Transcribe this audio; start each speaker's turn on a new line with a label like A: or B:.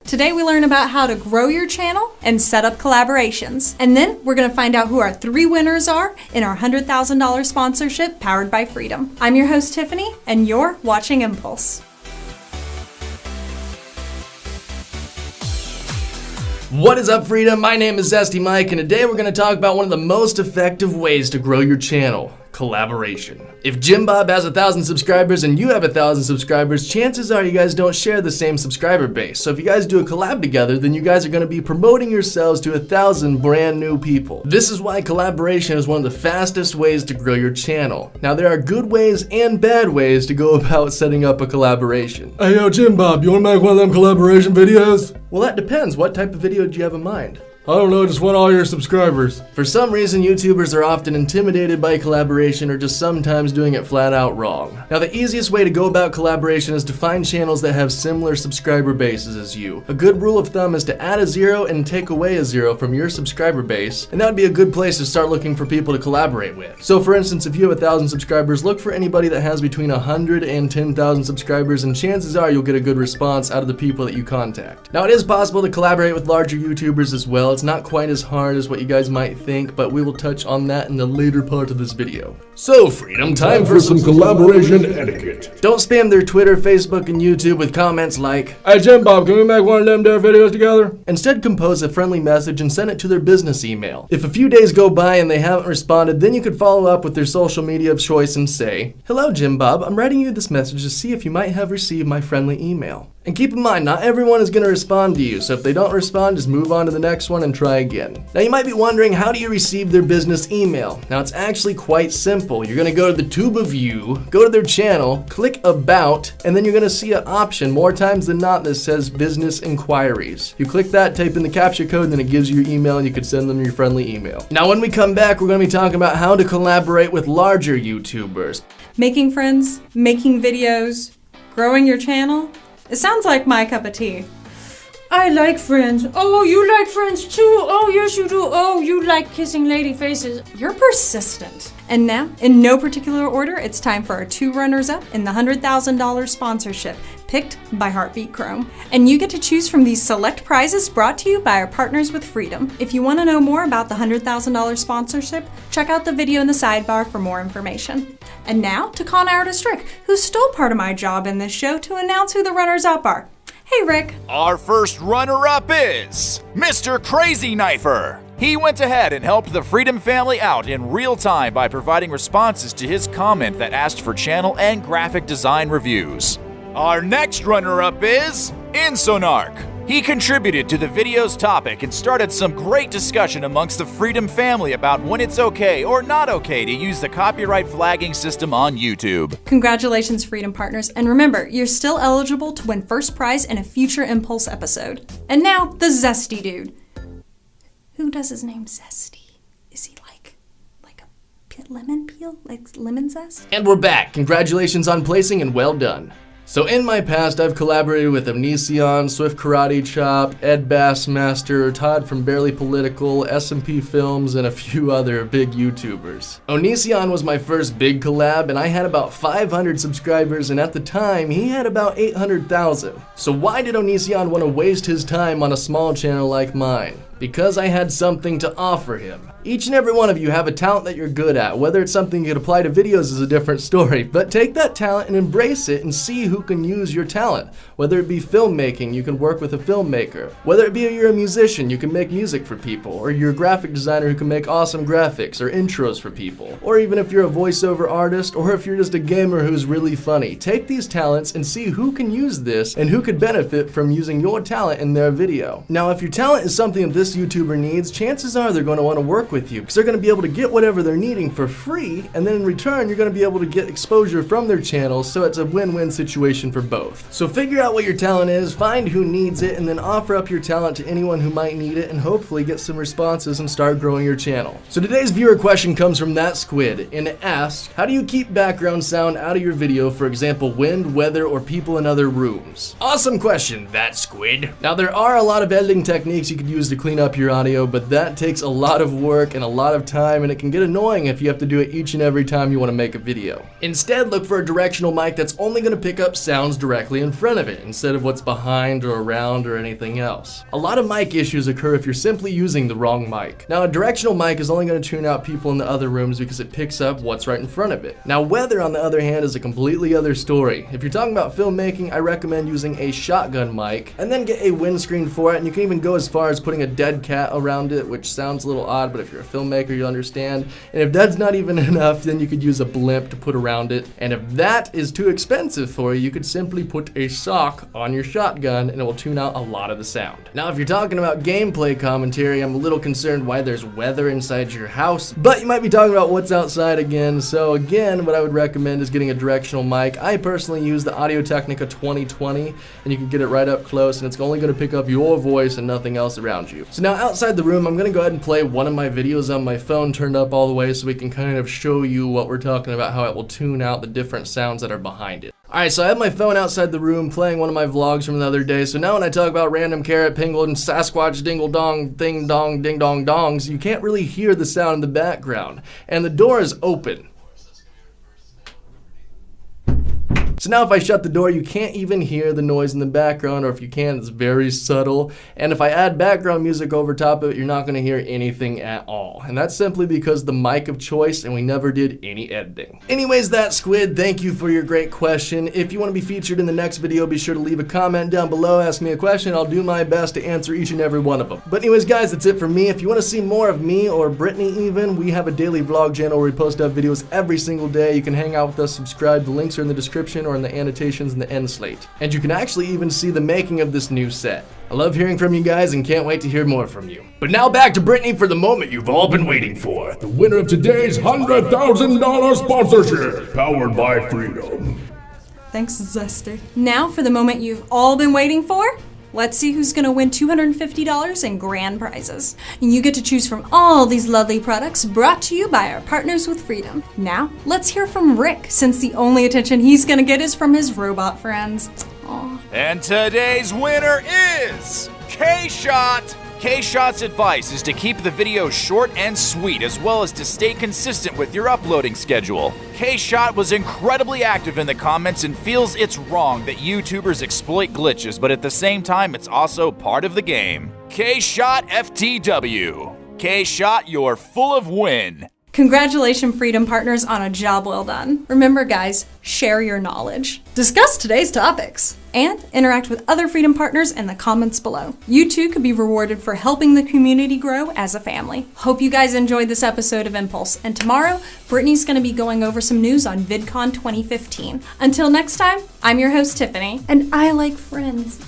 A: Today we learn about how to grow your channel and set up collaborations. And then we're gonna find out who our 3 winners are in our $100,000 sponsorship powered by Freedom. I'm your host Tiffany, and you're watching Impulse.
B: What is up, Freedom? My name is Zesty Mike, and today we're going to talk about one of the most effective ways to grow your channel: collaboration. If Jim Bob has 1,000 subscribers and you have 1,000 subscribers, chances are you guys don't share the same subscriber base. So if you guys do a collab together, then you guys are going to be promoting yourselves to 1,000 brand new people. This is why collaboration is one of the fastest ways to grow your channel. Now, there are good ways and bad ways to go about setting up a collaboration.
C: Hey yo, Jim Bob, you want to make one of them collaboration videos?
B: Well, that depends. What type of video do you have in mind?
C: I don't know, just want all your subscribers.
B: For some reason, YouTubers are often intimidated by collaboration or just sometimes doing it flat out wrong. Now, the easiest way to go about collaboration is to find channels that have similar subscriber bases as you. A good rule of thumb is to add a 0 and take away a 0 from your subscriber base, and that would be a good place to start looking for people to collaborate with. So for instance, if you have 1,000 subscribers, look for anybody that has between 100 and 10,000 subscribers, and chances are you'll get a good response out of the people that you contact. Now, it is possible to collaborate with larger YouTubers as well. It's not quite as hard as what you guys might think, but we will touch on that in the later part of this video. So, Freedom, time for some collaboration etiquette. Don't spam their Twitter, Facebook, and YouTube with comments like,
C: "Hey Jim Bob, can we make one of them there videos together?"
B: Instead, compose a friendly message and send it to their business email. If a few days go by and they haven't responded, then you could follow up with their social media of choice and say, "Hello Jim Bob, I'm writing you this message to see if you might have received my friendly email." And keep in mind, not everyone is going to respond to you, so if they don't respond, just move on to the next one and try again. Now, you might be wondering, how do you receive their business email? Now, it's actually quite simple. You're going to go to the tube of you, go to their channel, click About, and then you're going to see an option more times than not that says Business Inquiries. You click that, type in the CAPTCHA code, and then it gives you your email, and you can send them your friendly email. Now, when we come back, we're going to be talking about how to collaborate with larger YouTubers.
A: Making friends, making videos, growing your channel. It sounds like my cup of tea. I like Friends. Oh, you like Friends too? Oh, yes you do. Oh, you like kissing lady faces. You're persistent. And now, in no particular order, it's time for our 2 runners-up in the $100,000 sponsorship, picked by Heartbeat Chrome. And you get to choose from these select prizes brought to you by our partners with Freedom. If you want to know more about the $100,000 sponsorship, check out the video in the sidebar for more information. And now, to con artist Rick, who stole part of my job in this show to announce who the runners-up are. Hey, Rick.
D: Our first runner-up is Mr. Crazy Knifer. He went ahead and helped the Freedom family out in real time by providing responses to his comment that asked for channel and graphic design reviews. Our next runner-up is Insonark. He contributed to the video's topic and started some great discussion amongst the Freedom family about when it's okay or not okay to use the copyright flagging system on YouTube.
A: Congratulations, Freedom partners, and remember, you're still eligible to win first prize in a future Impulse episode. And now, the Zesty dude. Who does his name Zesty? Is he like a lemon peel? Like lemon zest?
B: And we're back. Congratulations on placing and well done. So in my past, I've collaborated with Onision, Swift Karate Chop, Ed Bassmaster, Todd from Barely Political, SMP Films, and a few other big YouTubers. Onision was my first big collab, and I had about 500 subscribers, and at the time, he had about 800,000. So why did Onision want to waste his time on a small channel like mine? Because I had something to offer him. Each and every one of you have a talent that you're good at. Whether it's something you could apply to videos is a different story, but take that talent and embrace it and see who can use your talent. Whether it be filmmaking, you can work with a filmmaker. Whether it be you're a musician, you can make music for people, or you're a graphic designer who can make awesome graphics or intros for people. Or even if you're a voiceover artist, or if you're just a gamer who's really funny. Take these talents and see who can use this and who could benefit from using your talent in their video. Now, if your talent is something that this YouTuber needs, chances are they're going to want to work with you because they're going to be able to get whatever they're needing for free, and then in return, you're going to be able to get exposure from their channel, so it's a win-win situation for both. So figure out what your talent is, find who needs it, and then offer up your talent to anyone who might need it, and hopefully get some responses and start growing your channel. So today's viewer question comes from That Squid, and it asks, how do you keep background sound out of your video, for example, wind, weather, or people in other rooms? Awesome question, That Squid. Now there are a lot of editing techniques you could use to clean up your audio, but that takes a lot of work work and a lot of time, and it can get annoying if you have to do it each and every time you want to make a video. Instead, look for a directional mic that's only going to pick up sounds directly in front of it instead of what's behind or around or anything else. A lot of mic issues occur if you're simply using the wrong mic. Now, a directional mic is only going to tune out people in the other rooms because it picks up what's right in front of it. Now, weather, on the other hand, is a completely other story. If you're talking about filmmaking, I recommend using a shotgun mic and then get a windscreen for it, and you can even go as far as putting a dead cat around it, which sounds a little odd, but if you're a filmmaker, you understand. And if that's not even enough, then you could use a blimp to put around it. And if that is too expensive for you, you could simply put a sock on your shotgun and it will tune out a lot of the sound. Now, if you're talking about gameplay commentary, I'm a little concerned why there's weather inside your house, but you might be talking about what's outside again. So again, what I would recommend is getting a directional mic. I personally use the Audio-Technica 2020, and you can get it right up close, and it's only going to pick up your voice and nothing else around you. So now outside the room, I'm going to go ahead and play one of my videos on my phone turned up all the way so we can kind of show you what we're talking about, how it will tune out the different sounds that are behind it. Alright, so I have my phone outside the room playing one of my vlogs from the other day, so now when I talk about random carrot, pingle, and Sasquatch, dingle dong, ding dong, ding dong dongs, you can't really hear the sound in the background, and the door is open. So now if I shut the door, you can't even hear the noise in the background, or if you can, it's very subtle. And if I add background music over top of it, you're not going to hear anything at all. And that's simply because the mic of choice, and we never did any editing. Anyways, that squid, thank you for your great question. If you want to be featured in the next video, be sure to leave a comment down below, ask me a question, I'll do my best to answer each and every one of them. But anyways, guys, that's it for me. If you want to see more of me or Brittany even, we have a daily vlog channel where we post up videos every single day. You can hang out with us, subscribe, the links are in the description or in the annotations in the end slate. And you can actually even see the making of this new set. I love hearing from you guys and can't wait to hear more from you. But now back to Brittany for the moment you've all been waiting for.
C: The winner of today's $100,000 sponsorship, powered by Freedom.
A: Thanks, Zesty. Now for the moment you've all been waiting for. Let's see who's gonna win $250 in grand prizes. And you get to choose from all these lovely products brought to you by our partners with Freedom. Now, let's hear from Rick, since the only attention he's gonna get is from his robot friends. Aww.
D: And today's winner is K-Shot! K-Shot's advice is to keep the videos short and sweet, as well as to stay consistent with your uploading schedule. K-Shot was incredibly active in the comments and feels it's wrong that YouTubers exploit glitches, but at the same time, it's also part of the game. K-Shot FTW. K-Shot, you're full of win.
A: Congratulations, Freedom Partners, on a job well done. Remember, guys, share your knowledge, discuss today's topics, and interact with other Freedom Partners in the comments below. You too could be rewarded for helping the community grow as a family. Hope you guys enjoyed this episode of Impulse, and tomorrow, Brittany's going to be going over some news on VidCon 2015. Until next time, I'm your host, Tiffany, and I like friends.